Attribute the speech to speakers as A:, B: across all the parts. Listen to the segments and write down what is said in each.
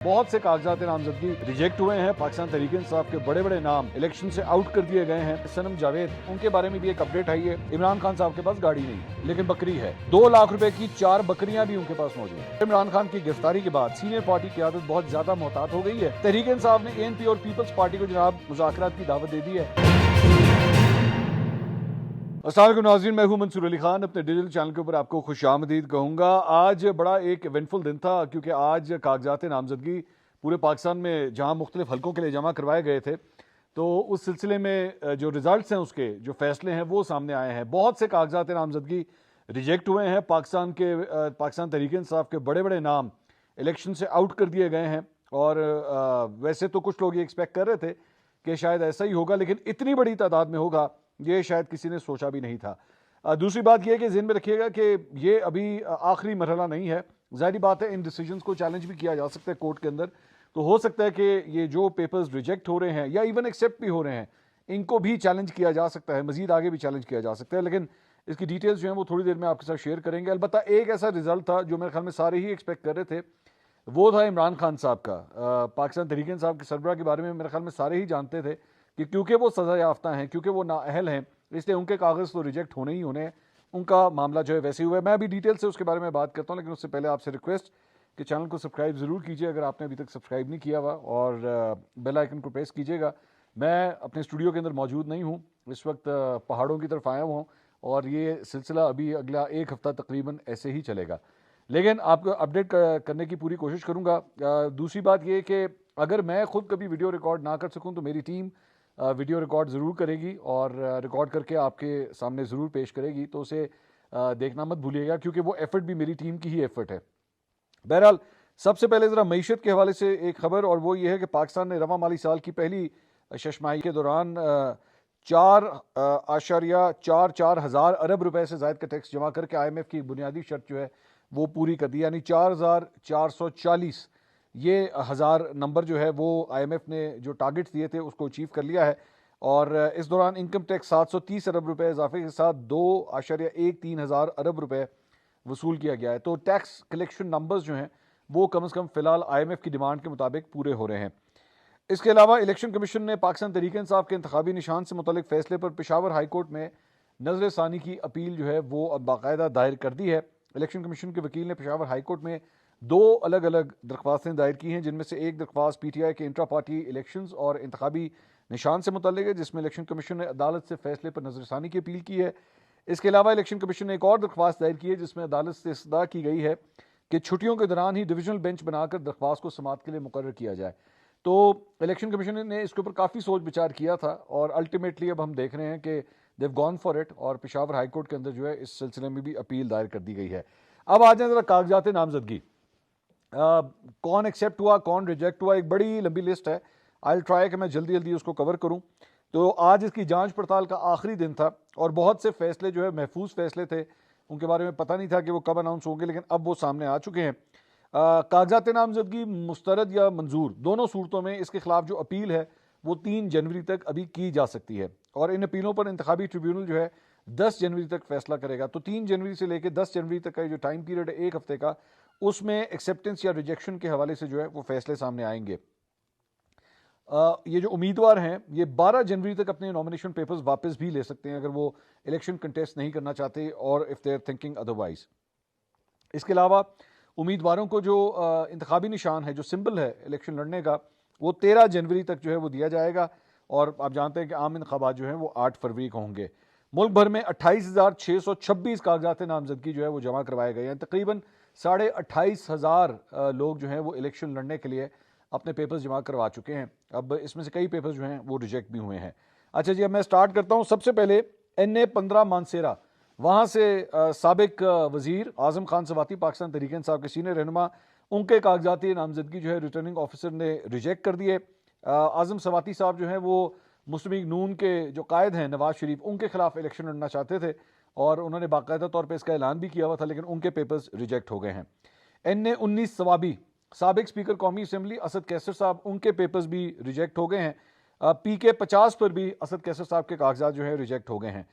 A: बहुत से कागजात नामजदगी रिजेक्ट हुए हैं। पाकिस्तान तहरीक इंसाफ के बड़े बड़े नाम इलेक्शन से आउट कर दिए गए हैं। सनम जावेद, उनके बारे में भी एक अपडेट आई है। इमरान खान साहब के पास गाड़ी नहीं लेकिन बकरी है। 2 लाख रुपए की 4 बकरियां भी उनके पास मौजूद है। इमरान खान की गिरफ्तारी के बाद सीनियर पार्टी की आदत बहुत ज्यादा मोहतात हो गई है। तहरीक इंसाफ ने ANP और पीपल्स पार्टी को जनाब मुज़ाकरात की दावत दे दी है। अस्सलामुअलैकुम नाज़रीन, मैं हूं मंसूर अली खान। अपने डिजिटल चैनल के ऊपर आपको खुशामदीद कहूँगा। आज बड़ा एक इवेंटफुल दिन था क्योंकि आज कागजात नामजदगी पूरे पाकिस्तान में जहां मुख्तलिफ हलकों के लिए जमा करवाए गए थे, तो उस सिलसिले में जो रिजल्ट्स हैं, उसके जो फैसले हैं वो सामने आए हैं। बहुत से कागजात नामजदगी रिजेक्ट हुए हैं। पाकिस्तान तहरीक इंसाफ के बड़े बड़े नाम इलेक्शन से आउट कर दिए गए हैं। और वैसे तो कुछ लोग ये एक्सपेक्ट कर रहे थे कि शायद ऐसा ही होगा, लेकिन इतनी बड़ी तादाद में होगा ये शायद किसी ने सोचा भी नहीं था। दूसरी बात यह है कि ज़हन में रखिएगा कि ये अभी आखिरी मरहला नहीं है। जाहिर बात है इन डिसीजंस को चैलेंज भी किया जा सकता है कोर्ट के अंदर। तो हो सकता है कि ये जो पेपर्स रिजेक्ट हो रहे हैं या इवन एक्सेप्ट भी हो रहे हैं, इनको भी चैलेंज किया जा सकता है, मजीद आगे भी चैलेंज किया जा सकता है। लेकिन इसकी डिटेल्स जो हैं वो थोड़ी देर में आपके साथ शेयर करेंगे। अलबत्ता एक ऐसा रिजल्ट था जो मेरे ख्याल में सारे ही एक्सपेक्ट कर रहे थे, वो था इमरान खान साहब का। पाकिस्तान तहरीक इंसाफ के सरबराह के बारे में मेरे ख्याल में सारे ही जानते थे कि क्योंकि वो सज़ा याफ्ता हैं, क्योंकि वो नाअहल हैं, इसलिए उनके कागज़ तो रिजेक्ट होने ही होने हैं। उनका मामला जो है वैसे ही हुआ है। मैं अभी डिटेल से उसके बारे में बात करता हूँ, लेकिन उससे पहले आपसे रिक्वेस्ट कि चैनल को सब्सक्राइब ज़रूर कीजिए अगर आपने अभी तक सब्सक्राइब नहीं किया हुआ, और बेल आइकन को प्रेस कीजिएगा। मैं अपने स्टूडियो के अंदर मौजूद नहीं हूँ इस वक्त, पहाड़ों की तरफ आया हुआ हूँ, और ये सिलसिला अभी अगला 1 हफ्ता तकरीबन ऐसे ही चलेगा, लेकिन आपको अपडेट करने की पूरी कोशिश करूँगा। दूसरी बात ये कि अगर मैं खुद कभी वीडियो रिकॉर्ड ना कर सकूँ तो मेरी टीम वीडियो रिकॉर्ड ज़रूर करेगी और रिकॉर्ड करके आपके सामने ज़रूर पेश करेगी, तो उसे देखना मत भूलिएगा, क्योंकि वो एफर्ट भी मेरी टीम की ही एफर्ट है। बहरहाल, सबसे पहले ज़रा मईशत के हवाले से एक खबर, और वो ये है कि पाकिस्तान ने रवा माली साल की पहली शशमाही के दौरान 4.44 हज़ार अरब रुपए से ज़ायद का टैक्स जमा करके IMF की बुनियादी शर्त जो है वो पूरी कर दी, यानी 4,440 ये हज़ार नंबर जो है वो IMF ने जो टारगेट्स दिए थे उसको अचीव कर लिया है। और इस दौरान इनकम टैक्स 730 अरब रुपए इजाफे के साथ 2.13 हज़ार अरब रुपए वसूल किया गया है। तो टैक्स कलेक्शन नंबर्स जो हैं वो कम से कम फ़िलहाल IMF की डिमांड के मुताबिक पूरे हो रहे हैं। इसके अलावा इलेक्शन कमीशन ने पाकिस्तान तहरीक इंसाफ के इंतखाबी निशान से मुतल्लिक फैसले पर पेशावर हाई कोर्ट में नजर सानी की अपील जो है वो अब बाकायदा दायर कर दी है। इलेक्शन कमीशन के वकील ने पेशावर हाई कोर्ट में 2 अलग अलग दरख्वास्तें दायर की हैं, जिनमें से एक दरख्वास्त PTI के इंट्रा पार्टी इलेक्शंस और इंतखाबी निशान से मुतल्लिक है, जिसमें इलेक्शन कमीशन ने अदालत से फैसले पर नजरसानी की अपील की है। इसके अलावा इलेक्शन कमीशन ने एक और दरख्वास्त दायर की है, जिसमें अदालत से इस्तदा की गई है कि छुट्टियों के दौरान ही डिविजनल बेंच बनाकर दरख्वास्त को समाअत के लिए मुकर्रर किया जाए। तो इलेक्शन कमीशन ने इसके ऊपर काफ़ी सोच विचार किया था, और अल्टीमेटली अब हम देख रहे हैं कि देव गॉन फॉर इट, और पेशावर हाई कोर्ट के अंदर जो है इस सिलसिले में भी अपील दायर कर दी गई है। अब आ जाए जरा कागजात नामजदगी, कौन एक्सेप्ट हुआ, कौन रिजेक्ट हुआ, एक बड़ी लंबी लिस्ट है। आई ट्राई कि मैं जल्दी जल्दी उसको कवर करूं। तो आज इसकी जांच पड़ताल का आखिरी दिन था, और बहुत से फैसले जो है महफूज फैसले थे, उनके बारे में पता नहीं था कि वो कब अनाउंस होंगे, लेकिन अब वो सामने आ चुके हैं। कागजात नामजदगी मुस्तरद या मंजूर, दोनों सूरतों में इसके खिलाफ जो अपील है वो 3 जनवरी तक अभी की जा सकती है, और इन अपीलों पर इंतखाबी ट्रिब्यूनल जो है 10 जनवरी तक फैसला करेगा। तो 3 जनवरी से लेकर 10 जनवरी तक का जो टाइम पीरियड है 1 हफ्ते का, उसमें एक्सेप्टेंस या रिजेक्शन के हवाले से जो है वो फैसले सामने आएंगे। ये जो उम्मीदवार हैं ये 12 जनवरी तक अपने नॉमिनेशन पेपर्स वापस भी ले सकते हैं अगर वो इलेक्शन कंटेस्ट नहीं करना चाहते, और if they are thinking otherwise. इसके अलावा उम्मीदवारों को जो इंतखाबी निशान है, जो सिंबल है इलेक्शन लड़ने का, वो 13 जनवरी तक जो है वो दिया जाएगा, और आप जानते हैं कि आम इंतखाबात जो हैं वो 8 फरवरी को होंगे। मुल्क भर में 28,626 कागजात नामजदगी जो है वो जमा करवाए गए हैं। तकरीबन 28,500 लोग जो हैं वो इलेक्शन लड़ने के लिए अपने पेपर्स जमा करवा चुके हैं। अब इसमें से कई पेपर्स जो हैं वो रिजेक्ट भी हुए हैं। अच्छा जी, अब मैं स्टार्ट करता हूँ। सबसे पहले NA-15 मानसेरा, वहाँ से साबिक वज़ीर आज़म खान सवाती, पाकिस्तान तहरीक इंसाफ के सीनियर रहनुमा, उनके कागजाती नामजदगी जो है रिटर्निंग ऑफिसर ने रिजेक्ट कर दिए। आज़म सवाती साहब जो हैं वो मुस्लिम लीग नून के जो कायद हैं नवाज शरीफ, उनके खिलाफ इलेक्शन लड़ना चाहते थे, और उन्होंने बाकायदा तौर पर इसका ऐलान भी किया हुआ था, लेकिन उनके पेपर्स रिजेक्ट हो गए हैं। NA-19 सवाबी, साबिक स्पीकर कौमी असम्बली असद कैसर साहब, उनके पेपर्स भी रिजेक्ट हो गए हैं। PK-50 पर भी असद कैसर साहब के कागजात जो है रिजेक्ट हो गए हैं।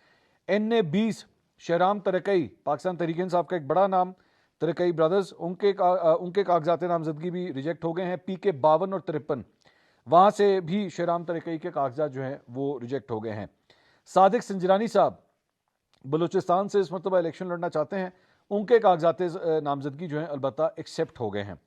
A: NA-20 शहराम तरकई, पाकिस्तान तहरीक इंसाफ का एक बड़ा नाम, तरीकई ब्रदर्स, उनके कागजात नामजदगी भी रिजेक्ट हो गए हैं। PK 52 और 53, वहाँ से भी शेराम तरीकई के कागजात जो हैं वो रिजेक्ट हो गए हैं। सादिक संजरानी साहब बलूचिस्तान से इस मरतबा इलेक्शन लड़ना चाहते हैं, उनके कागजात नामजदगी जो हैं अलबत्ता एक्सेप्ट हो गए हैं।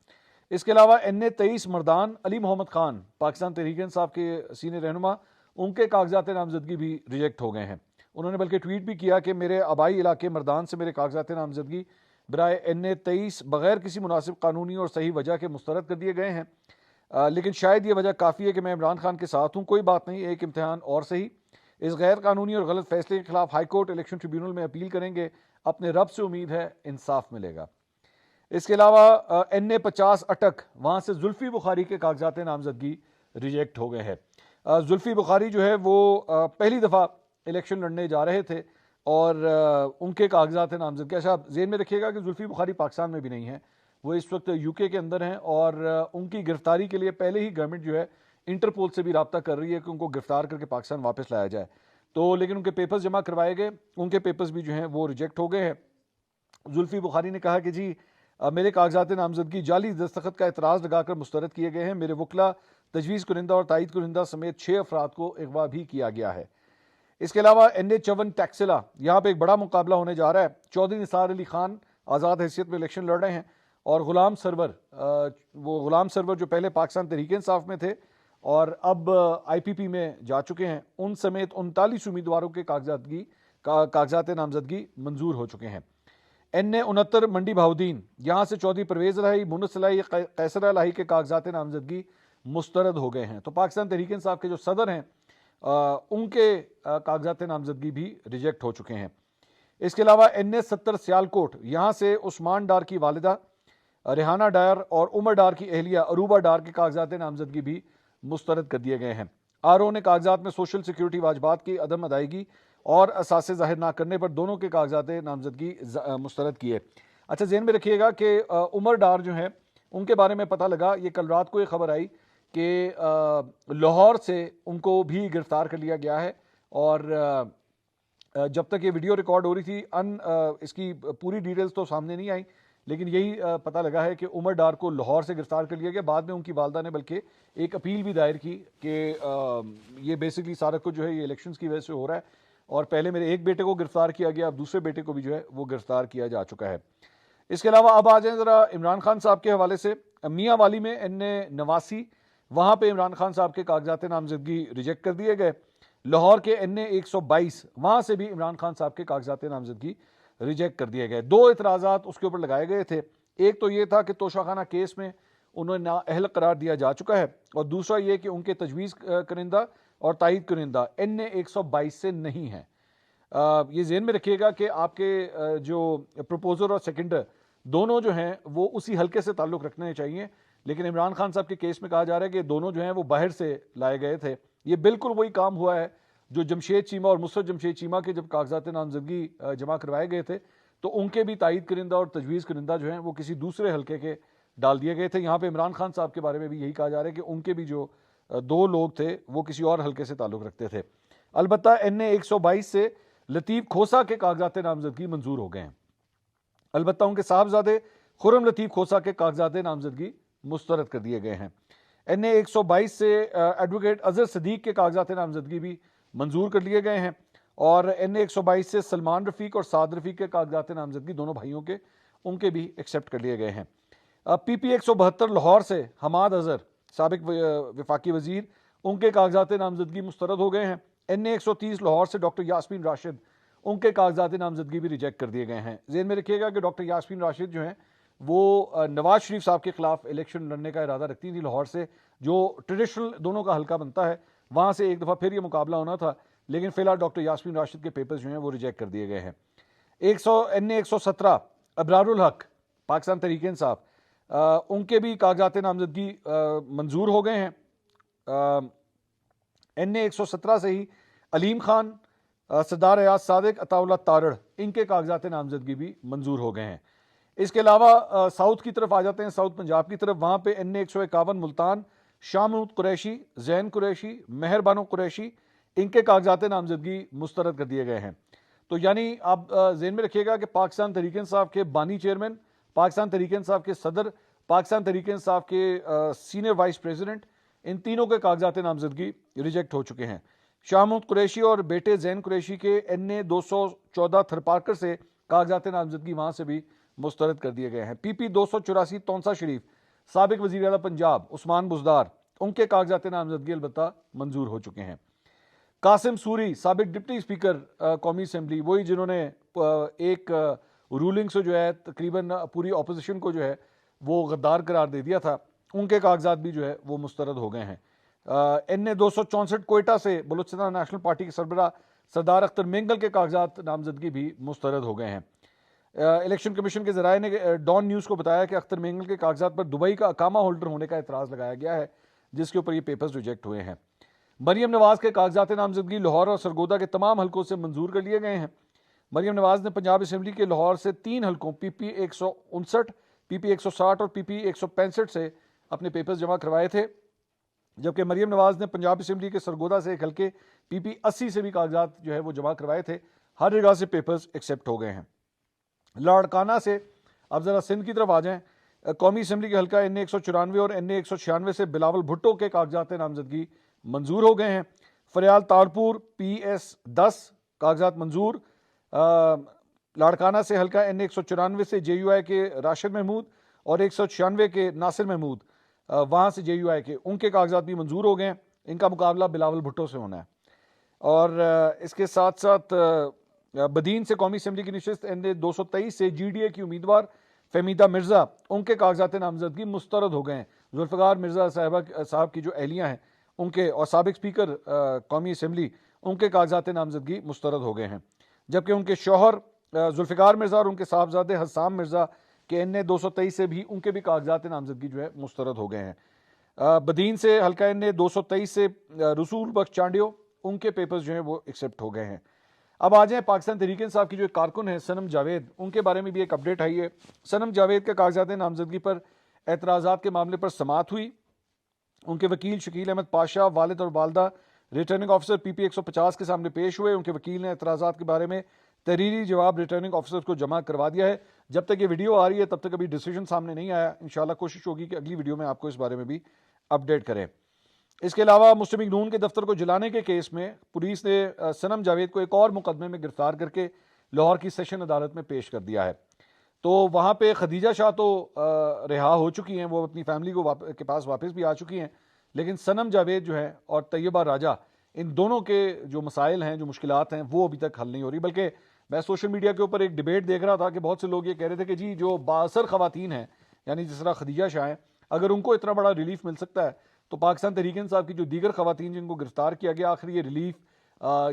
A: इसके अलावा NA 23 मर्दान अली मोहम्मद खान पाकिस्तान तहरीक इंसाफ के सीनियर रहनुमा, उनके कागजात नामजदगी भी रिजेक्ट हो गए हैं। उन्होंने बल्कि ट्वीट भी किया कि मेरे आबाई इलाके मर्दान से मेरे कागजात नामजदगी बराए NA 23 बगैर किसी मुनासिब कानूनी और सही वजह के मुस्तरद कर दिए गए हैं, लेकिन शायद ये वजह काफ़ी है कि मैं इमरान खान के साथ हूँ। कोई बात नहीं, एक इम्तहान और सही। इस गैर कानूनी और गलत फैसले के खिलाफ हाई कोर्ट इलेक्शन ट्रिब्यूनल में अपील करेंगे। अपने रब से उम्मीद है इंसाफ मिलेगा। इसके अलावा NA 50 अटक, वहाँ से जुल्फी बुखारी के कागजात नामजदगी रिजेक्ट हो गए हैं। जुल्फी बुखारी जो है वो पहली दफ़ा इलेक्शन लड़ने जा रहे थे और उनके कागजात नामजदगी, अच्छा आप जेन में रखिएगा कि जुल्फी बुखारी पाकिस्तान में भी नहीं है, वो इस वक्त UK के अंदर हैं और उनकी गिरफ्तारी के लिए पहले ही गवर्नमेंट जो है इंटरपोल से भी रब्ता कर रही है कि उनको गिरफ्तार करके पाकिस्तान वापस लाया जाए। तो लेकिन उनके पेपर्स जमा करवाए गए, उनके पेपर्स भी जो हैं वो रिजेक्ट हो गए हैं। जुल्फी बुखारी ने कहा कि जी मेरे कागजात नामजदगी जाली दस्तखत का एतराज़ लगाकर मुस्तरद किए गए हैं। मेरे वकला, तजवीज़ कुरिंदा और तायद कुरिंदा समेत 6 अफराद को अगवा भी किया गया है। इसके अलावा NA 54 टैक्सिला, यहाँ पे एक बड़ा मुकाबला होने जा रहा है। चौधरी निसार अली खान आज़ाद हैसियत में इलेक्शन लड़ रहे हैं और गुलाम सरवर, वो गुलाम सरवर जो पहले पाकिस्तान तहरीक इंसाफ में थे और अब IPP में जा चुके हैं, उन समेत 39 उम्मीदवारों के कागजात नामजदगी मंजूर हो चुके हैं। NA 69 मंडी बहाउद्दीन, यहाँ से चौधरी परवेज़ लाही, मुनस लाही, कैसर लाही के कागजात नामजदगी मुस्तरद हो गए हैं। तो पाकिस्तान तहरीक इंसाफ के जो सदर हैं उनके कागजात नामजदगी भी रिजेक्ट हो चुके हैं। इसके अलावा NA 70 सियालकोट, यहाँ से उस्मान डार की वालिदा रेहाना डार और उमर डार की अहलिया अरूबा डार के कागजात नामजदगी भी मुस्तरद कर दिए गए हैं। RO ने कागजात में सोशल सिक्योरिटी वाजबात की अदम अदायगी और असासे जाहिर ना करने पर दोनों के कागजात नामजदगी मुस्तरद किए। अच्छा जेन में रखिएगा कि उमर डार जो हैं उनके बारे में पता लगा, ये कल रात को ये खबर आई कि लाहौर से उनको भी गिरफ्तार कर लिया गया है और जब तक ये वीडियो रिकॉर्ड हो रही थी इसकी पूरी डिटेल्स तो सामने नहीं आई, लेकिन यही पता लगा है कि उमर डार को लाहौर से गिरफ्तार कर लिया गया। बाद में उनकी वालदा ने बल्कि एक अपील भी दायर की कि ये बेसिकली सारा कुछ जो है ये इलेक्शंस की वजह से हो रहा है और पहले मेरे एक बेटे को गिरफ्तार किया गया, अब दूसरे बेटे को भी जो है वो गिरफ्तार किया जा चुका है। इसके अलावा अब आ जाए ज़रा इमरान खान साहब के हवाले से। मियाँ वाली में NA 89, वहाँ पर इमरान खान साहब के कागजात नामजदगी रिजेक्ट कर दिए गए। लाहौर के NA 122, वहाँ से भी इमरान खान साहब के कागजात नामजदगी रिजेक्ट कर दिए गए। 2 इतराज़ात उसके ऊपर लगाए गए थे। एक तो ये था कि तोशाखाना केस में उन्हें नाअहल करार दिया जा चुका है और दूसरा ये कि उनके तजवीज़ करिंदा और तायद करिंदा NA 122 से नहीं है। ये ज़हन में रखिएगा कि आपके जो प्रपोजर और सेकेंडर दोनों जो हैं वो उसी हल्के से ताल्लुक़ रखने चाहिए, लेकिन इमरान खान साहब के केस में कहा जा रहा है कि दोनों जो हैं वो बाहर से लाए गए थे। ये बिल्कुल वही काम हुआ है जो जमशेद चीमा और मुसरत जमशेद चीमा के जब कागजात नामजदगी जमा करवाए गए थे तो उनके भी तायद करिंदा और तजवीज़ करिंदा जो हैं वो किसी दूसरे हल्के के डाल दिए गए थे। यहाँ पे इमरान खान साहब के बारे में भी यही कहा जा रहा है कि उनके भी जो 2 लोग थे वो किसी और हल्के से ताल्लुक़ रखते थे। अलबत्ता NA 122 से लतीफ़ खोसा के कागजात नामजदगी मंजूर हो गए हैं। अलबत्ता उनके साहबजादे खुर्रम लतीफ़ खोसा के कागजात नामजदगी मुस्तरद कर दिए गए हैं। NA 122 से एडवोकेट अजहर सदीक के कागजात नामजदगी भी मंजूर कर लिए गए हैं और NA 122 से सलमान रफ़ीक और साद रफ़ीक के कागजात नामजदगी दोनों भाइयों के उनके भी एक्सेप्ट कर लिए गए हैं। PP 172 लाहौर से हमाद अजहर साबिक वफाकी वज़ीर, उनके कागजात नामजदगी मुस्तरद हो गए हैं। NA 130 लाहौर से डॉक्टर यास्मीन राशिद, उनके कागजात नामजदगी भी रिजेक्ट कर दिए गए हैं। ज़हन में रखिएगा कि डॉक्टर यास्मीन राशिद जो हैं वो नवाज शरीफ साहब के खिलाफ इलेक्शन लड़ने का इरादा रखती थी। लाहौर से जो ट्रेडिशनल दोनों का हल्का बनता है वहाँ से एक दफ़ा फिर ये मुकाबला होना था, लेकिन फिलहाल डॉक्टर यास्मीन राशिद के पेपर्स जो हैं वो रिजेक्ट कर दिए गए हैं। NA 117 अबरारुल हक पाकिस्तान तहरीक इंसाफ, उनके भी कागजात नामजदगी मंजूर हो गए हैं। NA 117 से ही अलीम खान, सरदार अयाज सादिक, अताउल्लाह तारड़, इनके कागजात नामजदगी भी मंजूर हो गए हैं। इसके अलावा साउथ की तरफ आ जाते हैं, साउथ पंजाब की तरफ। वहाँ पे NA 151 मुल्तान, शामूद कुरैशी, जैन कुरैशी, मेहरबानो कुरैशी, इनके कागजात नामजदगी मुस्तरद कर दिए गए हैं। तो यानी आप ज़हन में रखिएगा कि पाकिस्तान तहरीक इंसाफ के बानी चेयरमैन पाकिस्तान तहरीक इंसाफ के सदर, पाकिस्तान तहरीक इंसाफ के सीनियर वाइस प्रेसिडेंट, इन तीनों के कागजात नामजदगी रिजेक्ट हो चुके हैं। शाह महमूद कुरैशी और बेटे जैन कुरैशी के NA 214 थरपारकर से कागजात नामजदगी वहां से भी मुस्तरद कर दिए गए हैं। PP 284 तौंसा शरीफ, साबिक वजीर आला पंजाब उस्मान बुजदार, उनके कागजात नामजदगी अलबत्ता मंजूर हो चुके हैं। कासिम सूरी, साबिक डिप्टी स्पीकर कौमी असम्बली, वही जिन्होंने एक रूलिंग से जो है तकरीबन पूरी अपोजिशन को जो है वो गद्दार करार दे दिया था, उनके कागजात भी जो है वो मुस्तरद हो गए हैं। NA 264 कोयटा से बलूचिस्तान नेशनल पार्टी के सरबराह सरदार अख्तर मेंगल के कागजात नामजदगी भी मुस्तरद हो गए हैं। इलेक्शन कमीशन के जराये ने डॉन न्यूज़ को बताया कि अख्तर मेंगल के कागजात पर दुबई का अकामा होल्डर होने का एतराज़ लगाया गया है, जिसके ऊपर ये पेपर्स रिजेक्ट हुए हैं। मरियम नवाज के कागजात नामजदगी लाहौर और सरगोदा के तमाम हलकों से मंजूर कर लिए गए हैं। मरियम नवाज ने पंजाब असम्बली के लाहौर से 3 हलकों PP 159, PP 160 और PP 165 से अपने पेपर्स जमा करवाए थे, जबकि मरियम नवाज ने पंजाब असम्बली के सरगोदा से एक हल्के PP 80 से भी कागजात जो है वो जमा करवाए थे। हर जगह से पेपर्स एक्सेप्ट हो गए हैं। लाड़काना से अब ज़रा सिंध की तरफ आ जाएं। कौमी असम्बली के हल्का NA 194 और NA 196 से बिलावल भुट्टो के कागजात नामजदगी मंजूर हो गए हैं। फरियाल तारपुर PS 10 कागजात मंजूर। लाड़काना से हल्का NA 194 से JUI के राशिद महमूद और 196 के नासिर महमूद, वहाँ से JUI के, उनके कागजात भी मंजूर हो गए हैं। इनका मुकाबला बिलावल भुट्टो से होना है। और इसके साथ साथ बदीन से कौमी असम्बली की नशिस्त NA 223 से GDA की उम्मीदवार फहमीदा मिर्ज़ा, उनके कागजात नामजदगी मुस्तरद हो गए हैं। जुल्फ़िकार मिर्ज़ा साहब की जो अहलियाँ हैं उनके और साबिक स्पीकर कौमी असम्बली, उनके कागजात नामजदगी मुस्तरद हो गए हैं, जबकि उनके शौहर जुल्फ़िकार मिर्ज़ा और उनके साहबजादे हसाम मिर्ज़ा के NA 223 से भी उनके भी कागजात नामजदगी जो है मुस्तरद हो गए हैं। बदीन से हल्का NA 223 से रसूल बख्श चांडियो, उनके पेपर्स जो हैं वो एक्सेप्ट हो गए हैं। अब आ जाएं पाकिस्तान तहरीक इंसाफ की जो एक कारकुन है सनम जावेद, उनके बारे में भी एक अपडेट आई है। सनम जावेद के कागजात नामजदगी पर एतराज़ात के मामले पर समाअत हुई। उनके वकील शकील अहमद पाशा, वालिद और वालदा रिटर्निंग ऑफिसर PP 150 के सामने पेश हुए। उनके वकील ने एतराज़ात के बारे में तहरीरी जवाब रिटर्निंग ऑफिसर को जमा करवा दिया है। जब तक ये वीडियो आ रही है तब तक अभी डिसीजन सामने नहीं आया। इंशाल्लाह कोशिश होगी कि अगली वीडियो में आपको इस बारे में भी अपडेट करें। इसके अलावा मुस्लिम लीग नून के दफ्तर को जलाने के केस में पुलिस ने सनम जावेद को एक और मुकदमे में गिरफ्तार करके लाहौर की सेशन अदालत में पेश कर दिया है। तो वहाँ पे खदीजा शाह तो रिहा हो चुकी हैं, वो अपनी फैमिली के पास वापस भी आ चुकी हैं, लेकिन सनम जावेद जो है और तैयबा राजा, इन दोनों के जो मसाइल हैं, जो मुश्किलात हैं, वो अभी तक हल नहीं हो रही। बल्कि मैं सोशल मीडिया के ऊपर एक डिबेट देख रहा था कि बहुत से लोग ये कह रहे थे कि जी जो बाअसर ख़वातीन हैं, यानी जिस तरह खदीजा शाह हैं, अगर उनको इतना बड़ा रिलीफ मिल सकता है तो पाकिस्तान तहरीक इंसाफ की जो दीगर खवातीन जिनको गिरफ्तार किया गया, आखिर ये रिलीफ,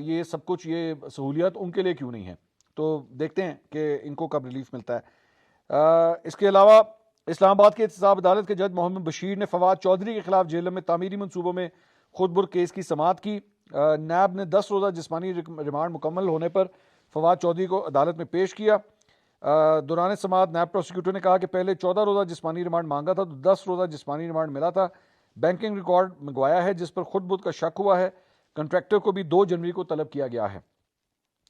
A: ये सब कुछ, ये सहूलियत उनके लिए क्यों नहीं है। तो देखते हैं कि इनको कब रिलीफ मिलता है। इसके अलावा इस्लामाबाद के एहतसाब अदालत के जज मोहम्मद बशीर ने फवाद चौधरी के खिलाफ जेल में तामीरी मनसूबों में खुदबुर केस की समाअत की। नैब ने 10 रोज़ा जिस्मानी रिमांड मुकम्मल होने पर फवाद चौधरी को अदालत में पेश किया। दौरान समाअत नैब प्रोसिक्यूटर ने कहा कि पहले 14 रोज़ा जिस्मानी रिमांड मांगा था तो 10 रोज़ा जिस्मानी रिमांड मिला था। बैंकिंग रिकॉर्ड मंगवाया है जिस पर खुद बुद का शक हुआ है। कंट्रैक्टर को भी 2 जनवरी को तलब किया गया है।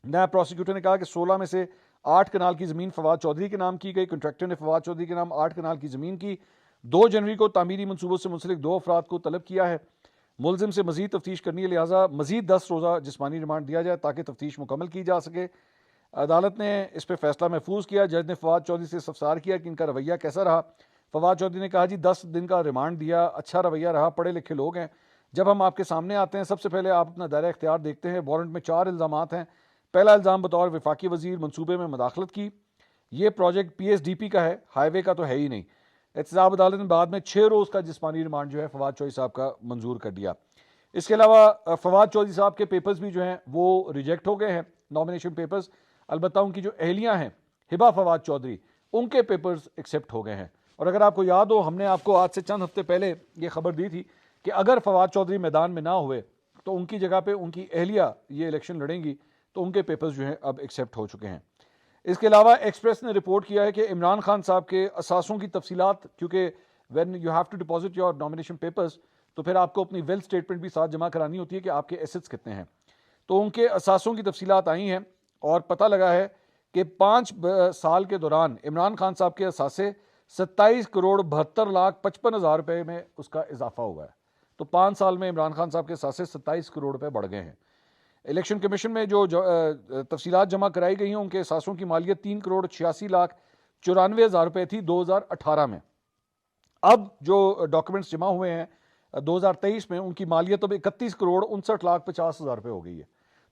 A: नैब प्रोसिक्यूटर ने कहा कि 16 में से 8 कनाल की ज़मीन फवाद चौधरी के नाम की गई। कंट्रैक्टर ने फवाद चौधरी के नाम 8 कनाल की ज़मीन की। 2 जनवरी को तामीरी मनसूबों से मुंसलिक 2 अफराद को तलब किया है। मुलजिम से मजीद तफ्तीश करनी है, लिहाजा मजीद 10 रोज़ा जिस्मानी रिमांड दिया जाए ताकि तफ्तीश मुकम्मल की जा सके। अदालत ने इस पर फैसला महफूज किया। जज ने फवाद चौधरी से इस्तफसार किया कि इनका रवैया कैसा रहा। फवाद चौधरी ने कहा जी 10 दिन का रिमांड दिया, अच्छा रवैया रहा, पढ़े लिखे लोग हैं। जब हम आपके सामने आते हैं सबसे पहले आप अपना दायरा इख्तियार देखते हैं। वारंट में 4 इल्ज़ामात हैं। पहला इल्ज़ाम बतौर वफाकी वजीर मनसूबे में मदाखलत की। ये प्रोजेक्ट PSDP का है, हाईवे का तो है ही नहीं। एहतसाब अदालत ने बाद में 6 रोज़ का जिस्मानी रिमांड जो है फवाद चौधरी साहब का मंजूर कर दिया। इसके अलावा फवाद चौधरी साहब के पेपर्स भी जो हैं वो रिजेक्ट हो गए हैं, नॉमिनेशन पेपर्स। अलबत्ता उनकी जो अहलियाँ हैं हिबा फवाद चौधरी, उनके पेपर्स एक्सेप्ट हो गए हैं। और अगर आपको याद हो, हमने आपको आज से चंद हफ्ते पहले ये खबर दी थी कि अगर फवाद चौधरी मैदान में ना हुए तो उनकी जगह पे उनकी अहलिया ये इलेक्शन लड़ेंगी, तो उनके पेपर्स जो हैं अब एक्सेप्ट हो चुके हैं। इसके अलावा एक्सप्रेस ने रिपोर्ट किया है कि इमरान खान साहब के असासों की तफसीलात, क्योंकि when you have to deposit your nomination papers तो फिर आपको अपनी वेल्थ स्टेटमेंट भी साथ जमा करानी होती है कि आपके एसेट्स कितने हैं। तो उनके असासों की तफसीलात आई हैं और पता लगा है कि 5 साल के दौरान इमरान खान साहब के असासे 27,72,55,000 रुपए में उसका इजाफा हुआ है। तो 5 साल में इमरान खान साहब के असासे 27 करोड़ रुपए बढ़ गए हैं। इलेक्शन कमीशन में जो तफसीलात जमा कराई गई हैं, उनके असासों की मालियत 3,86,94,000 रुपए थी 2018 में। अब जो डॉक्यूमेंट्स जमा हुए हैं 2023 में, उनकी मालियत अब 31,59,50,000 रुपए हो गई है।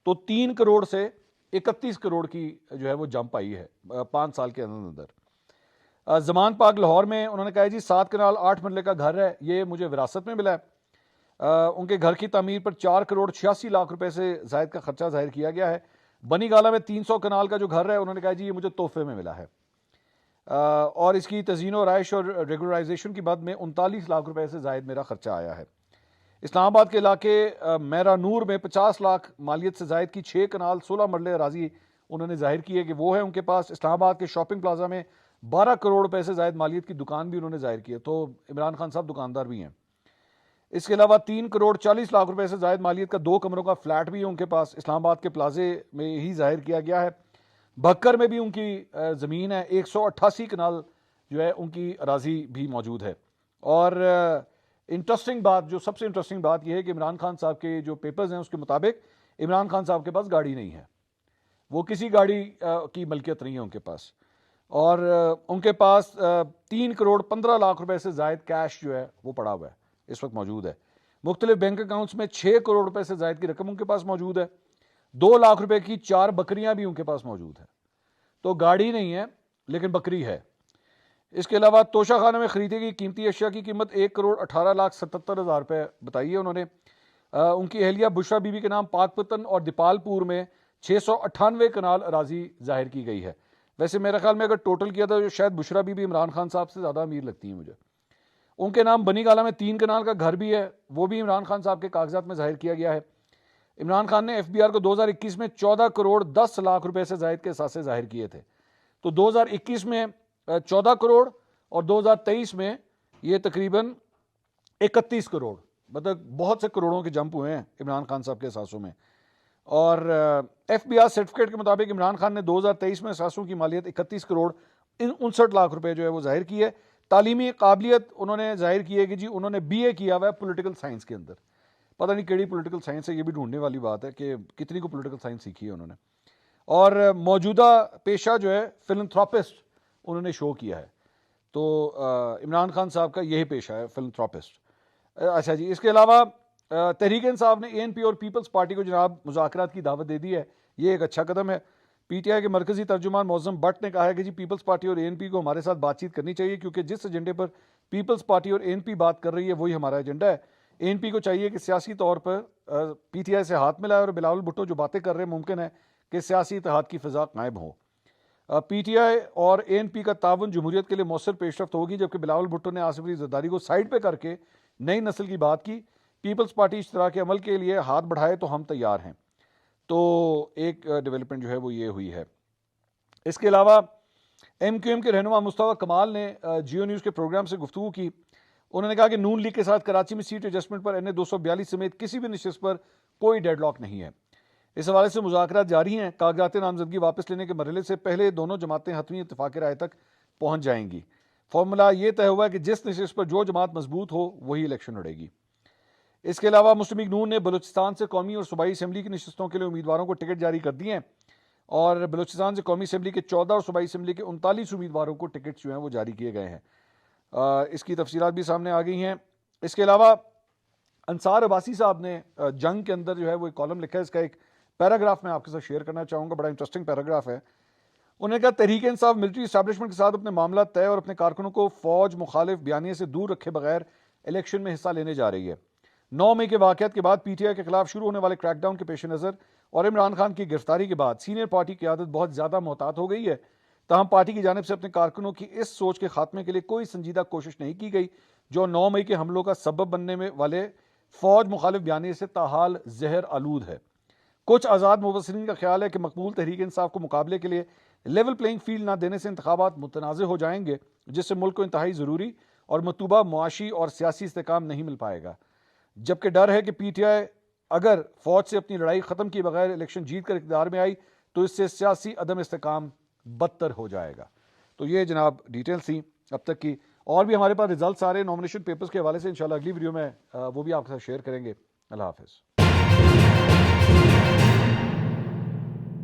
A: तो 3 करोड़ से 31 करोड़ की जो है वो जंप आई है 5 साल के अंदर। जमान पाक लाहौर में उन्होंने कहा जी 7 कनाल 8 मरले का घर है, ये मुझे विरासत में मिला है। उनके घर की तामीर पर 4 करोड़ 86 लाख रुपए से जायद का खर्चा जाहिर किया गया है। बनी गाला में 300 कनाल का जो घर है, उन्होंने कहा जी ये मुझे तोहफे में मिला है। और इसकी तज़ीन और राइश और रेगुलराइजेशन की बाद में 39 लाख रुपए से जायद मेरा खर्चा आया है। इस्लामाबाद के इलाके मेरा नूर में 50 लाख मालियत से जायद की 6 कनाल 16 मरले अराजी उन्होंने जाहिर की है कि वो है उनके पास। इस्लामाबाद के शॉपिंग प्लाजा में 12 करोड़ रुपए से जायद मालियत की दुकान भी उन्होंने जाहिर की है। तो इमरान खान साहब दुकानदार भी हैं। इसके अलावा 3 करोड़ 40 लाख रुपए से जायद मालियत का 2 कमरों का फ्लैट भी है उनके पास, इस्लामाबाद के प्लाजे में ही जाहिर किया गया है। भक्कर में भी उनकी ज़मीन है, 188 कनाल जो है उनकी अराजी भी मौजूद है। और इंटरेस्टिंग बात, जो सबसे इंटरेस्टिंग बात यह है कि इमरान खान साहब के जो पेपर्स हैं उसके मुताबिक इमरान खान साहब के पास गाड़ी नहीं है, वो किसी गाड़ी की मलकियत नहीं है उनके पास। और उनके पास 3 करोड़ 15 लाख रुपए से जायद कैश जो है वो पड़ा हुआ है, इस वक्त मौजूद है। मुख्तलिफ बैंक अकाउंट्स में 6 करोड़ रुपए से जायद की रकम उनके पास मौजूद है। 2 लाख रुपए की 4 बकरियां भी उनके पास मौजूद है। तो गाड़ी नहीं है लेकिन बकरी है। इसके अलावा तोशा खाना में खरीदी गई कीमती अशिया की कीमत 1 करोड़ 18,77,000 रुपए बताई है उन्होंने। उनकी अहलिया बुशरा बीबी के नाम पाकपतन और दीपालपुर में 698 कनाल अराजी जाहिर की गई है। वैसे मेरे ख्याल में अगर टोटल किया तो शायद बुशरा बीबी इमरान खान साहब से ज़्यादा अमीर लगती हैं मुझे। उनके नाम बनी गाला में 3 कनाल का घर भी है, वो भी इमरान खान साहब के कागजात में जाहिर किया गया है। इमरान खान ने FBR को 2021 में 14 करोड़ 10 लाख रुपए से जायद के असासे जाहिर किए थे। तो 2021 में 14 करोड़ और 2023 में ये तकरीबन 31 करोड़, मतलब बहुत से करोड़ों के जंप हुए हैं इमरान खान साहब के असासों में। और FBR सर्टिफिकेट के मुताबिक इमरान खान ने 2023 में असासों की मालियत 31 करोड़ 59 लाख रुपए जो है वो जाहिर की है। तालीमी काबिलियत उन्होंने जाहिर की है कि जी उन्होंने BA किया हुआ है पॉलिटिकल साइंस के अंदर। पता नहीं केड़ी पॉलिटिकल साइंस है, ये भी ढूंढने वाली बात है कि कितनी को पॉलिटिकल साइंस सीखी है उन्होंने। और मौजूदा पेशा जो है फिलंथ्रोपिस्ट उन्होंने शो किया है। तो इमरान खान साहब का यही पेशा है, फिलंथ्रोपिस्ट। अच्छा जी, इसके अलावा तहरीक इंसाफ ने ANP और पीपल्स पार्टी को जनाब मुज़ाकरात की दावत दे दी है, ये एक अच्छा कदम है। PTI के मरकजी तर्जुमान मौज़म भट्ट ने कहा है कि जी पीपल्स पार्टी और ANP को हमारे साथ बातचीत करनी चाहिए, क्योंकि जिस एजेंडे पर पीपल्स पार्टी और ANP बात कर रही है वही हमारा एजेंडा है। ANP को चाहिए कि सियासी तौर पर PTI से हाथ मिलाए और बिलावल भुट्टो जो बातें कर रहे हैं मुमकिन है कि सियासी इत्तेहाद की फ़िज़ा कायम हो। PTI और ANP का ताउन जमहूरियत के लिए मौसर पेशरफ्त होगी, जबकि बिलावल भुट्टो ने आसिफ अली ज़रदारी को साइड पे करके नई नस्ल की बात की। पीपल्स पार्टी इस तरह के अमल के लिए हाथ बढ़ाए तो हम तैयार हैं। तो एक डेवलपमेंट जो है वो ये हुई है। इसके अलावा MQM के रहनुमा मुस्तफा कमाल ने जियो न्यूज़ के प्रोग्राम से गुफ्तगू की। उन्होंने कहा कि नून लीग के साथ कराची में सीट एडजस्टमेंट पर NA 242 समेत किसी भी नशिस्त पर कोई डेडलॉक नहीं है। इस हवाले से मुज़ाकरात जारी हैं। कागजात नामजदगी वापस लेने के मरहले से पहले दोनों जमातें हतमी इत्तफाक़ राय तक पहुँच जाएंगी। फॉर्मूला ये तय हुआ है कि जिस नशिस्त पर जो जमात मजबूत हो वही इलेक्शन लड़ेगी। इसके अलावा मुस्लिम लीग नून ने बलूचिस्तान से कौमी और सूबाई असम्बली की नशिस्तों के लिए उम्मीदवारों को टिकट जारी कर दिए हैं और बलूचिस्तान से कौमी असम्बली के 14 और सूबाई असम्बली के 39 उम्मीदवारों को टिकट जो हैं वो जारी किए गए हैं। इसकी तफसीलात भी सामने आ गई हैं। इसके अलावा अंसार अब्बासी साहब ने जंग के अंदर जो है वो एक कॉलम लिखा है, इसका एक पैराग्राफ मैं आपके साथ शेयर करना चाहूँगा, बड़ा इंटरेस्टिंग पैराग्राफ है। उन्होंने कहा तहरीक इंसाफ मिलिट्री इस्टेब्लिशमेंट के साथ अपने मामला तय और अपने कारकुनों को फौज मुखालिफ बयानिए से दूर रखे बगैर इलेक्शन में हिस्सा लेने जा रही है। 9 मई के वाक़यात के बाद PTI के खिलाफ शुरू होने वाले क्रैकडाउन के पेश नज़र और इमरान खान की गिरफ्तारी के बाद सीनियर पार्टी की आदत बहुत ज़्यादा मोहतात हो गई है। तहम पार्टी की जानिब से अपने कारकुनों की इस सोच के खात्मे के लिए कोई संजीदा कोशिश नहीं की गई जो 9 मई के हमलों का सबब बनने में वाले फौज मुखालिफ बयानी से ताहाल जहर आलूद है। कुछ आज़ाद मुबसरीन का ख्याल है कि मकबूल तहरीक इंसाफ को मुकाबले के लिए लेवल प्लेइंग फील्ड ना देने से इंतखाबात मुतनाज़ हो जाएंगे, जिससे मुल्क को इंतहाई ज़रूरी और मतलूबा मुआशी और सियासी इस्तेकाम नहीं मिल पाएगा। जबकि डर है कि PTI अगर फौज से अपनी लड़ाई ख़त्म किए बगैर इलेक्शन जीत कर इक़्तिदार में आई तो इससे सियासी अदम इस्तेकाम बदतर हो जाएगा। तो ये जनाब डिटेल्स थी अब तक की। और भी हमारे पास रिजल्ट्स आ रहे हैं नॉमिनेशन पेपर्स के हवाले से, इंशाल्लाह अगली वीडियो में वो भी आपके साथ शेयर करेंगे। अल्लाह हाफिज़।